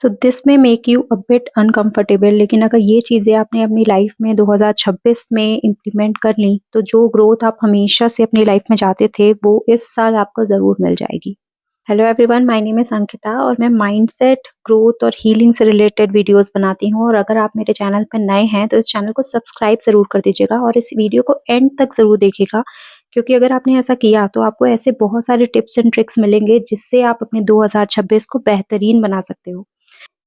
So this में make you a bit uncomfortable, लेकिन अगर ये चीज़ें आपने अपनी लाइफ में 2026 में इम्प्लीमेंट कर ली तो जो ग्रोथ आप हमेशा से अपनी लाइफ में चाहते थे वो इस साल आपको ज़रूर मिल जाएगी। Hello everyone, my name is Ankita और मैं माइंडसेट, ग्रोथ और हीलिंग से रिलेटेड वीडियोस बनाती हूँ। और अगर आप मेरे चैनल पर नए हैं तो इस चैनल को सब्सक्राइब ज़रूर कर दीजिएगा और इस वीडियो को एंड तक ज़रूर देखिएगा, क्योंकि अगर आपने ऐसा किया तो आपको ऐसे बहुत सारे टिप्स एंड ट्रिक्स मिलेंगे जिससे आप अपने 2026 को बेहतरीन बना सकते हो।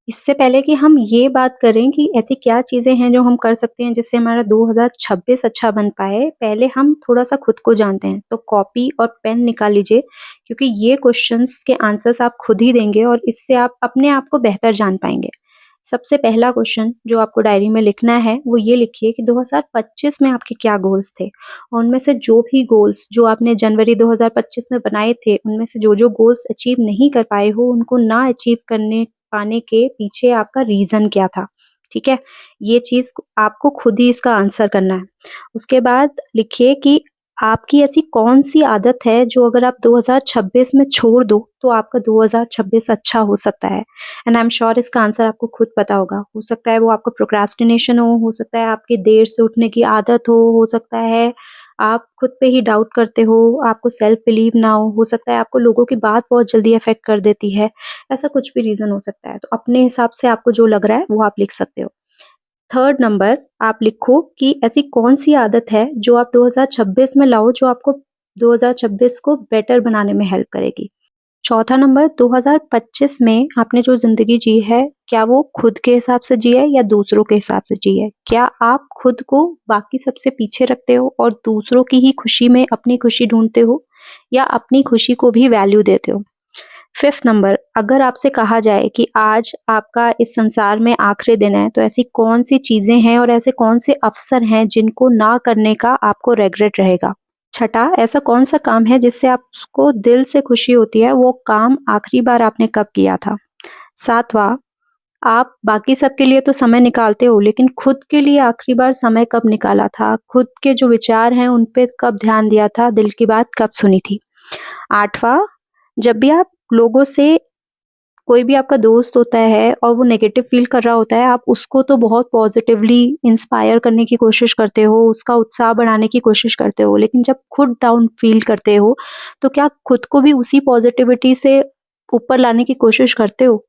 इससे पहले कि हम ये बात करें कि ऐसी क्या चीज़ें हैं जो हम कर सकते हैं जिससे हमारा 2026 अच्छा बन पाए, पहले हम थोड़ा-सा खुद को जानते हैं। तो कॉपी और पेन निकाल लीजिए, क्योंकि ये क्वेश्चंस के आंसर्स आप खुद ही देंगे और इससे आप अपने आप को बेहतर जान पाएँगे। सबसे पहला क्वेश्चन जो आपको डायरी में लिखना है, वो ये लिखिए कि 2025 में आपके क्या गोल्स थे? और उनमें से जो भी गोल्स जो आपने जनवरी 2025 में बनाए थे, उनमें से जो-जो गोल्स अचीव नहीं कर पाए हो, उनको ना अचीव करने पाने के पीछे आपका रीज़न क्या था? ठीक है? ये चीज़ आपको खुद ही इसका आंसर करना है। उसके बाद लिखिए कि आपकी ऐसी कौन-सी आदत है जो अगर आप 2026 में छोड़ दो, तो आपका 2026 अच्छा हो सकता है? एंड आई एम श्योर इसका आंसर आपको खुद पता होगा। हो सकता है वो आपका प्रोक्रास्टिनेशन हो सकता है आपकी देर से उठने की आदत हो सकता है आप खुद पे ही डाउट करते हो, आपको सेल्फ बिलीव ना हो सकता है आपको लोगों की बात बहुत जल्दी अफेक्ट कर देती है। ऐसा कुछ भी रीज़न हो सकता है। तो अपने हिसाब से आपको जो लग रहा है वो आप लिख सकते हो। थर्ड नंबर आप लिखो कि ऐसी कौन-सी आदत है जो आप 2026 में लाओ जो आपको 2026 को बेटर बनाने में हेल्प करेगी। चौथा नंबर, 2025 में आपने जो ज़िंदगी जी है, क्या वो खुद के हिसाब से जी है या दूसरों के हिसाब से जी है? क्या आप खुद को बाकी सबसे पीछे रखते हो और दूसरों की ही खुशी में अपनी खुशी ढूँढते हो, या अपनी खुशी को भी वैल्यू देते हो? फिफ्थ नंबर, अगर आपसे कहा जाए कि आज आपका इस संसार में आखिरी दिन है, तो ऐसी कौन-सी चीज़ें हैं और ऐसे कौन-से अवसर हैं जिनको ना करने का आपको रिग्रेट रहेगा? छठा, ऐसा कौन-सा काम है जिससे आपको दिल से खुशी होती है, वो काम आखिरी बार आपने कब किया था? सातवाँ, आप बाकी सबके लिए तो समय निकालते हो, लेकिन खुद के लिए आखिरी बार समय कब निकाला था? खुद के जो विचार हैं, उन पे कब ध्यान दिया था? दिल की बात कब सुनी थी? आठवाँ, जब भी आप लोगों से, कोई भी आपका दोस्त होता है और वो नेगेटिव फ़ील कर रहा होता है, आप उसको तो बहुत पॉज़िटिवली इंस्पायर करने की कोशिश करते हो, उसका उत्साह बढ़ाने की कोशिश करते हो, लेकिन जब खुद डाउन फ़ील करते हो, तो क्या खुद को भी उसी पॉज़िटिविटी से ऊपर लाने की कोशिश करते हो?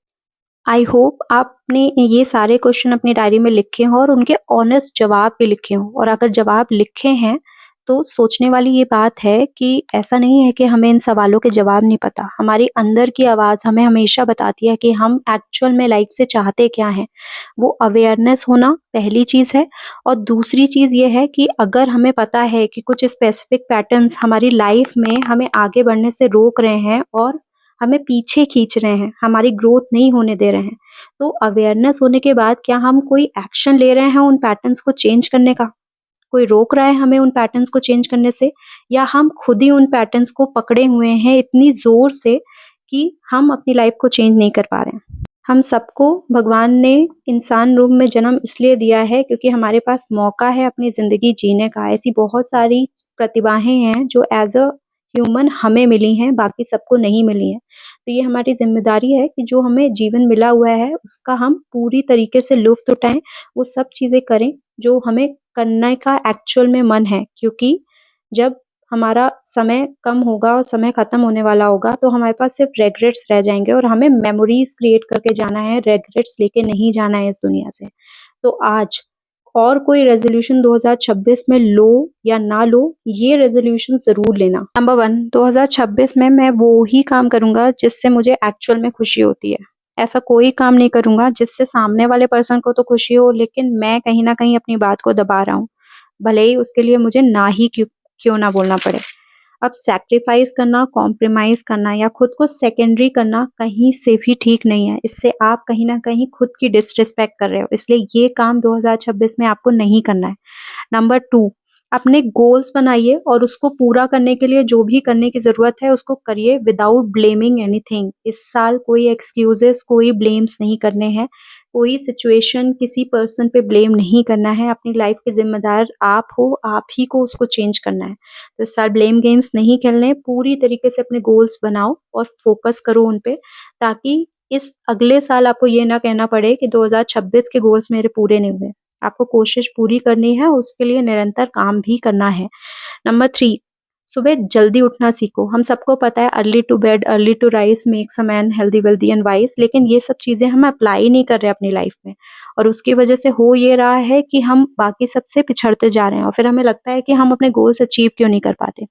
आई होप आपने ये सारे क्वेश्चन अपनी डायरी में लिखे हों और उनके ऑनेस्ट जवाब भी लिखे हों। और अगर जवाब लिखे हैं तो सोचने वाली ये बात है कि ऐसा नहीं है कि हमें इन सवालों के जवाब नहीं पता। हमारी अंदर की आवाज़ हमें हमेशा बताती है कि हम एक्चुअल में लाइफ से चाहते क्या हैं। वो अवेयरनेस होना पहली चीज़ है, और दूसरी चीज़ ये है कि अगर हमें पता है कि कुछ स्पेसिफिक पैटर्न्स हमारी लाइफ में हमें आगे बढ़ने से रोक रहे हैं और हमें पीछे खींच रहे हैं, हमारी ग्रोथ नहीं होने दे रहे हैं। तो अवेयरनेस होने के बाद क्या हम कोई एक्शन ले रहे हैं उन पैटर्न्स को चेंज करने का? कोई रोक रहा है हमें उन पैटर्न्स को चेंज करने से, या हम खुद ही उन पैटर्न्स को पकड़े हुए हैं इतनी ज़ोर से कि हम अपनी लाइफ को चेंज नहीं कर पा रहे हैं? हम सबको भगवान ने इंसान रूप में जन्म इसलिए दिया है क्योंकि हमारे पास मौका है अपनी ज़िंदगी जीने का। ऐसी बहुत सारी प्रतिभाएँ हैं जो एज़ अ ह्यूमन हमें मिली हैं, बाकी सबको नहीं मिली हैं। तो ये हमारी ज़िम्मेदारी है कि जो हमें जीवन मिला हुआ है, उसका हम पूरी तरीके से लुफ़्त उठाएँ, वो सब चीज़ें करें जो हमें करने का एक्चुअल में मन है। क्योंकि जब हमारा समय कम होगा और समय खत्म होने वाला होगा, तो हमारे पास सिर्फ रिग्रेट्स रह जाएँगे और हमें मेमोरीज़ क्रिएट करके जाना है, रिग्रेट्स लेके नहीं जाना है इस दुनिया से। तो आज और कोई रेज़ोल्यूशन 2026 में लो या ना लो, ये रेज़ोल्यूशन ज़रूर लेना। नंबर 1, 2026 में मैं वो ही काम करूँगा जिससे मुझे एक्चुअल में खुशी होती है। ऐसा कोई काम नहीं करूँगा जिससे सामने वाले पर्सन को तो खुशी हो, लेकिन मैं कहीं न कहीं अपनी बात को दबा रहा हूँ। भले ही उसके लिए मुझे ना ही क्यों ना बोलना पड़े। अब सैक्रिफाइस करना, कॉम्प्रोमाइज़ करना या खुद को सेकेंडरी करना कहीं से भी ठीक नहीं है। इससे आप कहीं न कहीं खुद की डिसरिस्पेक्ट कर रहे हो। इसलिए ये काम 2026 में आपको नहीं करना है। नंबर 2, अपने गोल्स बनाइए और उसको पूरा करने के लिए जो भी करने की ज़रूरत है उसको करिए विदाउट ब्लेमिंग एनीथिंग। इस साल कोई एक्सक्यूज़ेज़, कोई ब्लेम्स नहीं करने हैं। कोई सिचुएशन किसी पर्सन पे ब्लेम नहीं करना है। अपनी लाइफ के ज़िम्मेदार आप हो, आप ही को उसको चेंज करना है। तो इस साल ब्लेम गेम्स नहीं खेलने, पूरी तरीके से अपने गोल्स बनाओ और फोकस करो उन पे, ताकि इस अगले साल आपको ये ना कहना पड़े कि 2026 के गोल्स मेरे पूरे नहीं हुए। आपको कोशिश पूरी करनी है, उसके लिए निरंतर काम भी करना है। नंबर 3, सुबह जल्दी उठना सीखो। हम सबको पता है early to bed, early to rise makes a man healthy, wealthy and wise, लेकिन ये सब चीज़ें हम अप्लाई नहीं कर रहे अपनी लाइफ में और उसकी वजह से हो ये रहा है कि हम बाकी सबसे पिछड़ते जा रहे हैं और फिर हमें लगता है कि हम अपने गोल्स अचीव क्यों नहीं कर पाते।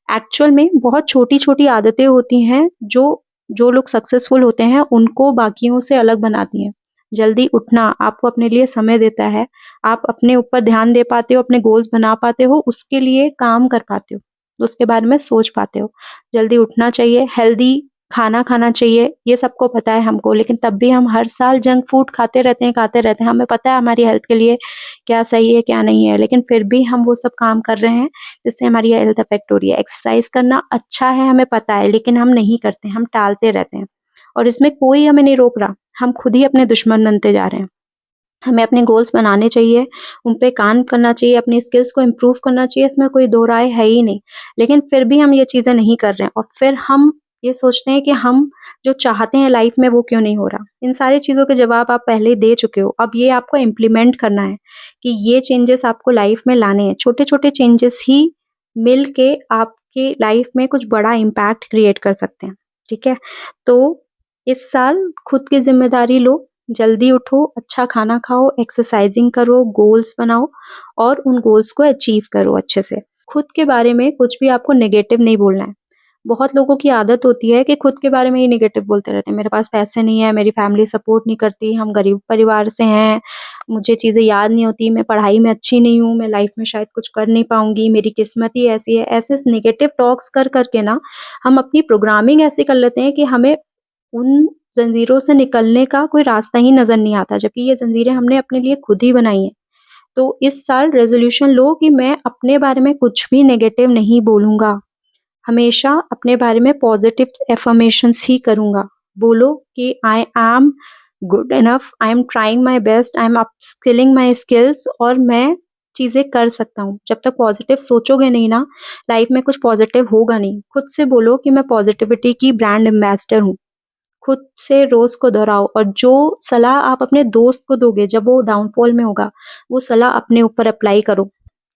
एक्चुअल में बहुत छोटी-छोटी आदतें होती हैं जो जो लोग सक्सेसफुल होते हैं उनको बाकियों से अलग बनाती हैं। जल्दी उठना आपको अपने लिए समय देता है, आप अपने ऊपर ध्यान दे पाते हो, अपने गोल्स बना पाते हो, उसके लिए काम कर पाते हो, उसके बारे में सोच पाते हो। जल्दी उठना चाहिए, हेल्दी खाना खाना चाहिए, ये सबको पता है हमको, लेकिन तब भी हम हर साल जंक फूड खाते रहते हैं, खाते रहते हैं। हमें पता है हमारी हेल्थ के लिए क्या सही है, क्या नहीं है, लेकिन फिर भी हम वो सब काम कर रहे हैं जिससे हमारी हेल्थ अफेक्ट हो रही है। एक्सरसाइज करना अच्छा है, हमें पता है, लेकिन हम नहीं करते, हम टालते रहते हैं और इसमें कोई हमें नहीं रोक रहा, हम खुद ही अपने दुश्मन बनते जा रहे हैं। हमें अपने गोल्स बनाने चाहिए, उन पे काम करना चाहिए, अपनी स्किल्स को इम्प्रूव करना चाहिए, इसमें कोई दो राय है ही नहीं। लेकिन फिर भी हम ये चीज़ें नहीं कर रहे हैं और फिर हम ये सोचते हैं कि हम जो चाहते हैं लाइफ में वो क्यों नहीं हो रहा। इन सारी चीज़ों के जवाब आप पहले ही दे चुके हो, अब ये आपको इम्प्लीमेंट करना है कि ये चेंजेस आपको लाइफ में लाने हैं। छोटे-छोटे चेंजेस ही मिल के आपकी लाइफ में कुछ बड़ा इम्पैक्ट क्रिएट कर सकते हैं, ठीक है? तो इस साल खुद की ज़िम्मेदारी लो, जल्दी उठो, अच्छा खाना खाओ, एक्सरसाइजिंग करो, गोल्स बनाओ और उन गोल्स को अचीव करो अच्छे से। खुद के बारे में कुछ भी आपको नेगेटिव नहीं बोलना है। बहुत लोगों की आदत होती है कि खुद के बारे में ही नेगेटिव बोलते रहते हैं। मेरे पास पैसे नहीं है, मेरी फैमिली सपोर्ट नहीं करती, हम गरीब परिवार से हैं, मुझे चीज़ें याद नहीं होती, मैं पढ़ाई में अच्छी नहीं हूँ, मैं लाइफ में शायद कुछ कर नहीं पाऊँगी, मेरी किस्मत ही ऐसी है। ऐसे नेगेटिव टॉक्स कर के ना हम अपनी प्रोग्रामिंग ऐसी कर लेते हैं कि हमें उन ज़ंजीरों से निकलने का कोई रास्ता ही नज़र नहीं आता, जबकि ये ज़ंजीरें हमने अपने लिए खुद ही बनाई हैं। तो इस साल रेज़ोल्यूशन लो कि मैं अपने बारे में कुछ भी नेगेटिव नहीं बोलूँगा। हमेशा अपने बारे में पॉज़िटिव अफ़र्मेशंस ही करूँगा। बोलो कि I am good enough, I am trying my best, I am upskilling my skills और मैं चीज़ें कर सकता हूँ। जब तक पॉज़िटिव सोचोगे नहीं ना, लाइफ़ में कुछ पॉज़िटिव होगा नहीं। खुद से बोलो कि मैं पॉज़िटिविटी की ब्रांड एम्बेसडर हूँ। खुद से रोज़ को दोहराओ और जो सलाह आप अपने दोस्त को दोगे जब वो डाउनफॉल में होगा, वो सलाह अपने ऊपर अप्लाई करो।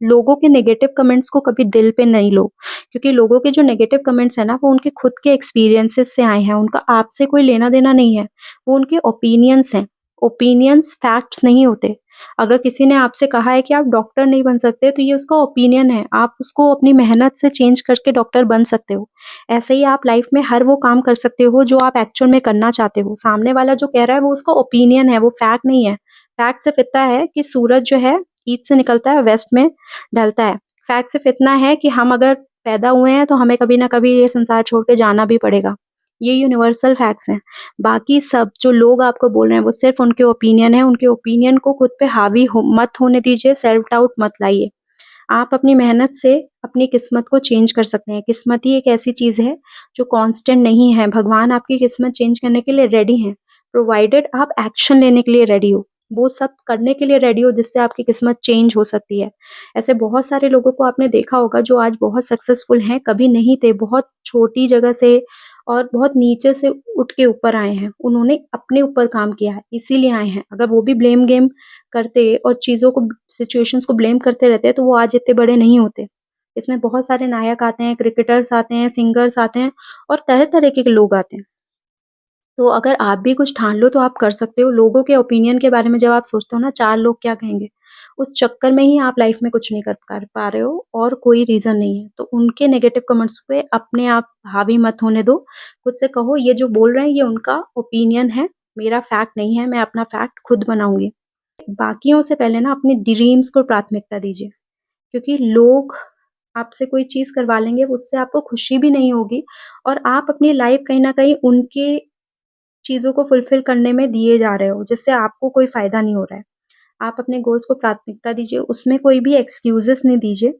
लोगों के नेगेटिव कमेंट्स को कभी दिल पे नहीं लो, क्योंकि लोगों के जो नेगेटिव कमेंट्स हैं ना, वो उनके खुद के एक्सपीरियंसेस से आए हैं, उनका आपसे कोई लेना-देना नहीं है। वो उनके ओपिनियंस हैं। ओपिनियंस फैक्ट्स नहीं होते। अगर किसी ने आपसे कहा है कि आप डॉक्टर नहीं बन सकते, तो ये उसका ओपिनियन है। आप उसको अपनी मेहनत से चेंज करके डॉक्टर बन सकते हो। ऐसे ही आप लाइफ में हर वो काम कर सकते हो जो आप एक्चुअल में करना चाहते हो। सामने वाला जो कह रहा है वो उसका ओपिनियन है, वो फैक्ट नहीं है। फैक्ट सिर्फ इतना है कि सूरज जो है ईस्ट से निकलता है, वेस्ट में ढलता है। फैक्ट सिर्फ इतना है कि हम अगर पैदा हुए हैं तो हमें कभी ना कभी ये संसार छोड़ के जाना भी पड़ेगा। ये यूनिवर्सल फैक्ट्स हैं। बाकी सब जो लोग आपको बोल रहे हैं वो सिर्फ उनके ओपिनियन है। उनके ओपिनियन को खुद पे हावी मत होने दीजिए, सेल्फ डाउट मत लाइए। आप अपनी मेहनत से अपनी किस्मत को चेंज कर सकते हैं। किस्मत ही एक ऐसी चीज़ है जो कांस्टेंट नहीं है। भगवान आपकी किस्मत चेंज करने के लिए रेडी हैं, प्रोवाइडेड आप एक्शन लेने के लिए रेडी हो। वो सब करने के लिए रेडी हो जिससे आपकी किस्मत चेंज हो सकती है। ऐसे बहुत सारे लोगों को आपने देखा होगा जो आज बहुत सक्सेसफुल हैं, कभी नहीं थे। बहुत छोटी जगह से और बहुत नीचे से उठ के ऊपर आए हैं। उन्होंने अपने ऊपर काम किया है, इसीलिए आए हैं। अगर वो भी ब्लेम गेम करते और चीज़ों को, सिचुएशंस को ब्लेम करते रहते, तो वो आज इतने बड़े नहीं होते। इसमें बहुत सारे नायक आते हैं, क्रिकेटर्स आते हैं, सिंगर्स आते हैं और तरह-तरह के लोग आते हैं। तो अगर आप भी कुछ ठान लो तो आप कर सकते हो। लोगों के ओपिनियन के बारे में जब आप सोचते हो ना 4 लोग क्या कहेंगे, उस चक्कर में ही आप लाइफ में कुछ नहीं कर पा रहे हो और कोई रीज़न नहीं है। तो उनके नेगेटिव कमेंट्स पे अपने आप हावी मत होने दो। खुद से कहो ये जो बोल रहे हैं ये उनका ओपिनियन है, मेरा फैक्ट नहीं है, मैं अपना फैक्ट खुद बनाऊँगी। बाकियों से पहले ना अपने ड्रीम्स को प्राथमिकता दीजिए, क्योंकि लोग आपसे कोई चीज़ करवा लेंगे, उससे आपको खुशी भी नहीं होगी और आप अपनी लाइफ कहीं न कहीं उनके चीज़ों को फुलफ़िल करने में दिए जा रहे हो, जिससे आपको कोई फ़ायदा नहीं हो रहा है। आप अपने गोल्स को प्राथमिकता दीजिए, उसमें कोई भी एक्सक्यूज़ेज़ नहीं दीजिए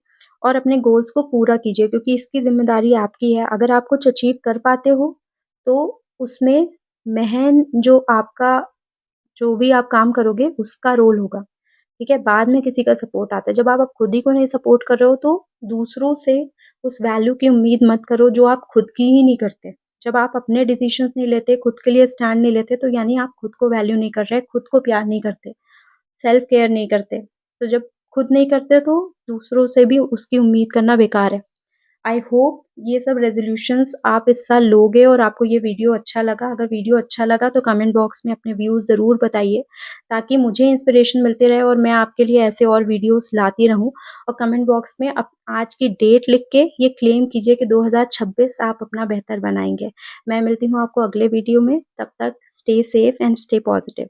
और अपने गोल्स को पूरा कीजिए, क्योंकि इसकी ज़िम्मेदारी आपकी है। अगर आप कुछ अचीव कर पाते हो, तो उसमें महज़ जो आपका, जो भी आप काम करोगे उसका रोल होगा, ठीक है? बाद में किसी का सपोर्ट आता है। जब आप खुद ही को नहीं सपोर्ट कर रहे हो तो दूसरों से उस वैल्यू की उम्मीद मत करो जो आप खुद की ही नहीं करते। जब आप अपने डिसीजंस नहीं लेते, खुद के लिए स्टैंड नहीं लेते, तो यानी आप खुद को वैल्यू नहीं कर रहे, खुद को प्यार नहीं करते, सेल्फ केयर नहीं करते। तो जब खुद नहीं करते तो दूसरों से भी उसकी उम्मीद करना बेकार है। आई होप ये सब रेज़ोल्यूशंस आप इस साल लोगे और आपको ये वीडियो अच्छा लगा। अगर वीडियो अच्छा लगा तो कमेंट बॉक्स में अपने व्यूज़ ज़रूर बताइए, ताकि मुझे इंस्पिरेशन मिलती रहे और मैं आपके लिए ऐसे और वीडियोज़ लाती रहूँ। और कमेंट बॉक्स में आज की डेट लिख के ये क्लेम कीजिए कि 2026 आप अपना बेहतर बनाएँगे। मैं मिलती हूँ आपको अगले वीडियो में, तब तक stay safe and stay positive.